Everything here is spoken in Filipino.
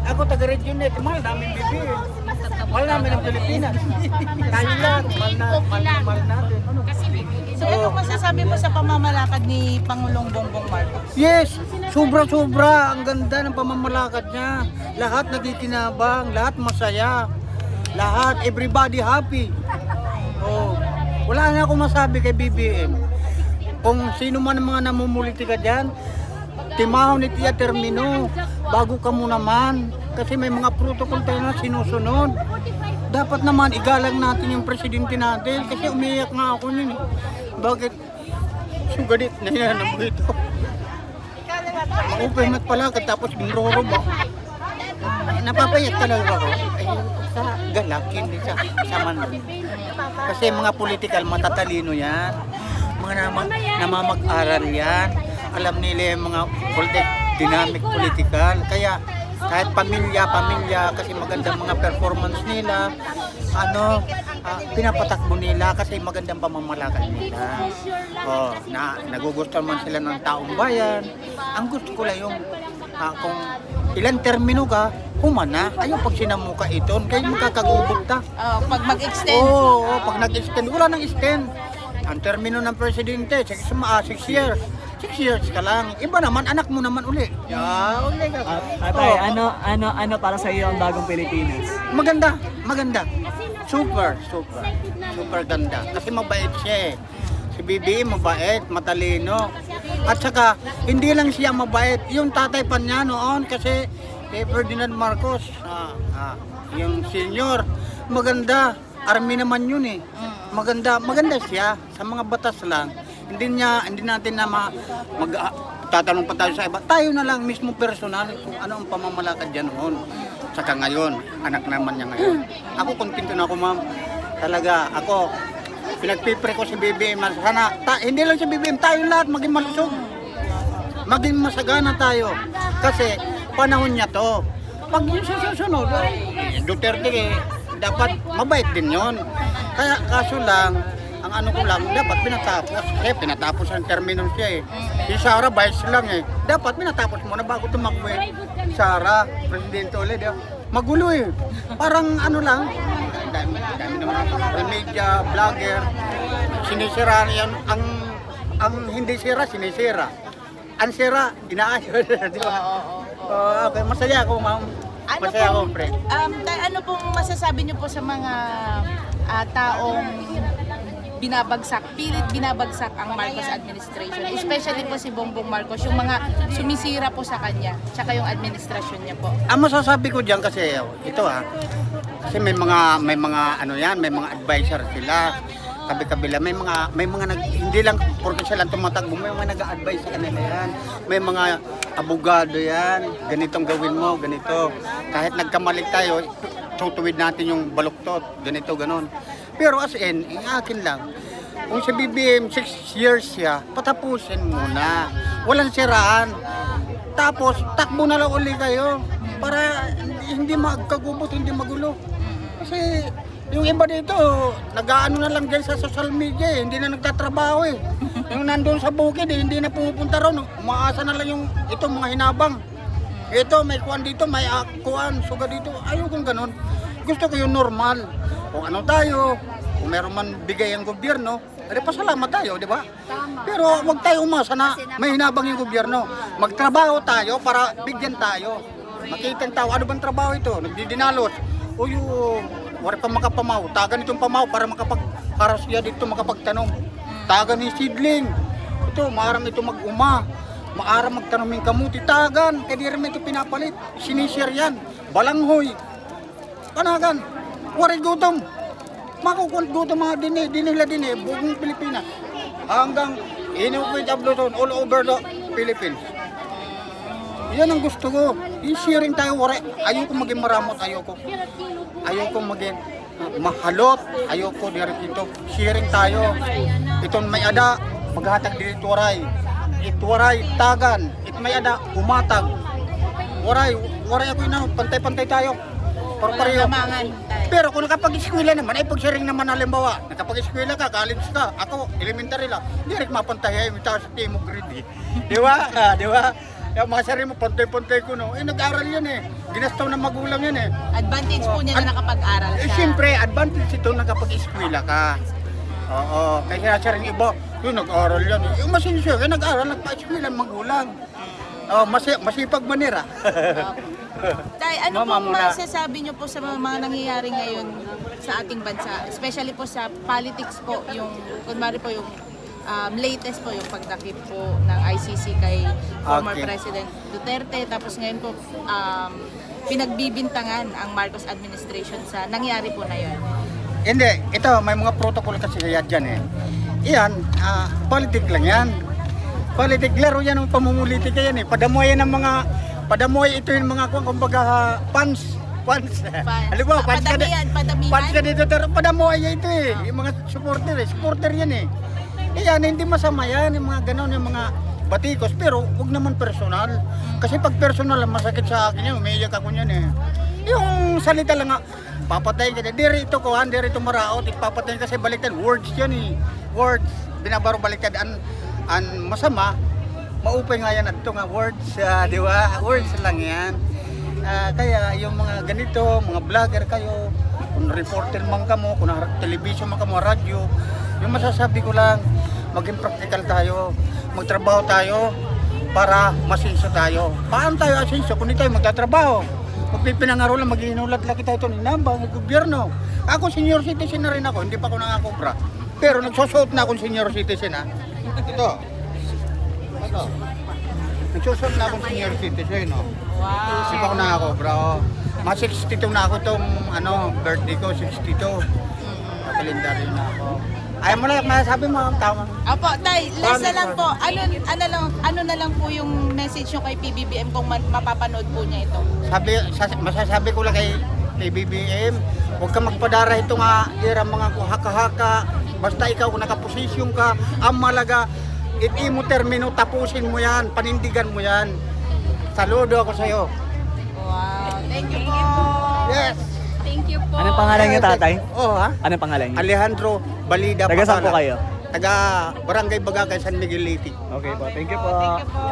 Ako taga-region net, mahal namin bibi. Mahal namin ang Pilipinas. Tayo lang, mahal natin. So, ano masasabi mo sa pamamalakad ni Pangulong Bongbong Marcos? Yes, sobra-sobra. Ang ganda ng pamamalakad niya. Lahat nakikinabang, lahat masaya. Lahat, everybody happy. Oh, wala na akong masabi kay BBM. Kung sino man ang mga namumulitika dyan, timahaw ni Tia Termino, bago ka mo naman. Kasi may mga protocol tayo na sinusunod. Dapat naman igalang natin yung presidente natin. Kasi umiyak nga ako yun eh. Bakit? Sugadit na yan ang ito. Upemat pala tapos binroro ba? Napapayat talaga ako. Sa galakin din sa man. Kasi mga political matatalino yan. Mga namamag-aral yan. Alam nila yung mga dynamic political. Kaya kahit pamilya kasi magandang mga performance nila, pinapatakbo nila kasi magandang pamamalakad nila. Nagugustuhan man sila ng taong bayan. Ang gusto ko lang yung kung ilang termino ka, humana. Ayaw pag sinamuka ito, kaya makakagubot ta. Pag mag-extend? Oo, pag nag-extend, wala nang extend. Ang termino ng presidente, 6 years. 6 years ka lang. Iba naman, anak mo naman uli. Uli ka. Atay, ano para sa iyo ang bagong Pilipinas? Maganda. Super ganda. Kasi mabait siya eh. Si BBM mabait, matalino. At saka, hindi lang siya mabait. Yung tatay pa niya noon, kasi Ferdinand Marcos, yung senior, maganda. Army naman yun eh. Maganda siya. Sa mga batas lang. Hindi natin na tatanong pa tayo sa iba. Tayo na lang mismo personal kung ano ang pamamalakad dyan noon. Saka ngayon, anak naman niya ngayon. Ako kontento na ako, ma'am. Talaga, ako, pinagpipre ko si BBM na sana, hindi lang si BBM, tayo lahat maging malusog. Maging masagana tayo. Kasi panahon niya to. Pag yung susunod, Duterte, dapat mabait din yon. Kaya kaso lang, ang ano ko lang, dapat pinatapos. Pinatapos ang termino siya eh. Si Sara, vice lang eh. Dapat pinatapos muna bago tumakbo eh. Sara, presidente ulit. Magulo eh. Parang ano lang, dami naman media, vlogger. Sinisira yan. Ang hindi sira, sinisira. Ang sira, inaayos. Di ba? Okay, masaya ako, ma'am. Masaya ako, pre. Ano pong masasabi niyo po sa mga taong pilit binabagsak ang Marcos administration, especially po si Bongbong Marcos, yung mga sumisira po sa kanya, tsaka yung administrasyon niya po? Ang masasabi ko diyan kasi ito kasi may mga ano yan, may mga advisor sila, kabi-kabila, may mga hindi lang porque sila tumatakbo, may mga nag-a-advise sa kanila yan, may mga abogado yan, ganitong gawin mo, ganito, kahit nagkamali tayo, tutuwid natin yung baluktot, ganito, ganon. Pero as in, akin lang, kung si BBM 6 years siya, patapusin muna. Walang siraan. Tapos, takbo na lang uli kayo para hindi magkagubot, hindi magulo. Kasi yung iba dito, nag-aano na lang dyan sa social media eh, hindi na nagtatrabaho eh. Yung nandun sa bukid eh, hindi na pumupunta ron. Umaasa na lang yung itong mga hinabang. Ito, may kuwan dito, may kuwan, suga dito. Ayaw kong ganun. Gusto ko yung normal. Kung ano tayo, kung meron man bigay ang gobyerno, pasalamat tayo, di ba? Pero wag tayo umasa na may hinabang yung gobyerno. Magtrabaho tayo para bigyan tayo. Makita ang tao, ano bang trabaho ito? Nagdidinalos. O yung, wala pa makapamaw. Tagan itong pamaw para siya dito makapagtanong. Tagan yung seedling. Ito, maaram ito mag-uma. Maaram magtanong yung kamuti. Tagan, kaya di rin ito pinapalit. Sinisir yan. Balanghoy. Panagan, waray gutom. Makukulit gutom mga dinila, buong Pilipinas. Hanggang inukwit abluton all over the Philippines. Yan ang gusto ko. I-sharing tayo, waray. Ayoko maging maramot, ayoko. Ayoko maging mahalot. Ayoko dito. Sharing tayo. Itong may ada, maghatag dito waray. Itwaray, tagan. It may ada, umatag. Waray ako ina, pantay-pantay tayo. Pareho. Pero kung nakapag-eskwela naman, ay pag-sharing naman halimbawa, nakapag-eskwela ka, college ka, ako, elementary lang, hindi rin mapantay ay taas sa timog grade. Di ba? Yung mga sarili mo, pantay-pantay ko, no? Nag-aral yan eh. Ginastaw ng magulang yan eh. Advantage po niya na nakapag-aral siya. Siyempre, advantage ito na kapag eskwela ka. Oo, kaya siya rin iba, yun, nag-aral yan. Yung masinsyo, yung nag-aral, nagpa-eskwela ng magulang. Oh, masipag manira. Tay, ano Mama, pong muna. masasabi niyo po sa mga nangyayari ngayon sa ating bansa? Especially po sa politics po, yung, kunwari po yung latest po, yung pagdakip po ng ICC kay former Okay. President Duterte. Tapos ngayon po, pinagbibintangan ang Marcos administration sa nangyari po na yun. Hindi, ito, may mga protocol kasi kaya dyan eh. Iyan, politik lang yan. Politik, laro yan ang pamumulitik yan eh. Padamoy yan ng mga, padamoy ito yung mga kumbaga fans. Alam mo, fans ka Padamihan. Fans ka dito, pero padamoy yan ito eh. Yung mga supporter eh, supporter yan eh. Iyan, hindi masama yan, yung mga ganon, yung mga batikos, pero wag naman personal. Kasi pag personal, masakit sa akin yan, umiiyak ako yan eh. Yung salita lang nga, papatayin ka, diri ito kuhan, diri ito maraot, ipapatayin kasi baliktad, words yan eh. Words, binabaro baliktad, an masama, maupay nga yan at ito nga words, di ba? Words lang yan. Kaya yung mga ganito, mga vlogger kayo, kung reporter man kamo, kung television man kamo, radyo, yung masasabi ko lang, maging practical tayo, magtrabaho tayo para masinso tayo. Paano tayo asinso kung hindi tayo magtatrabaho? Kung pinangaro lang, mag-inulat lang kita ito ng nambang, ng gobyerno. Ako senior citizen na rin ako, hindi pa ako nakakobra. Pero nagsusuot na akong senior citizen ha. Ito. Nagsusuot na akong senior citizen no. Hindi pa ako nakakobra. Mga 62 na ako itong birthday ko, 62. Kalendaryo na ako. Ayaw mo na, masasabi mo ang tama. Opo, Tay, last na lang po. Ano na lang po yung message nyo kay PBBM kung mapapanood po niya ito? Masasabi ko lang kay BBM, huwag ka magpadara ito nga ira mga haka-haka. Basta ikaw kung nakaposisyon ka, ang malaga, iti mo termino, tapusin mo yan, panindigan mo yan. Saludo ako sa'yo. Wow, thank you po. Yes. Thank you po. Anong pangalan niyo, tatay? Oo ha? Anong pangalan niyo? Alejandro Balida Taga saan po Pacala. kayo? Taga Barangay Bagakay, San Miguel Leyte. Okay po, thank you po. Thank you po.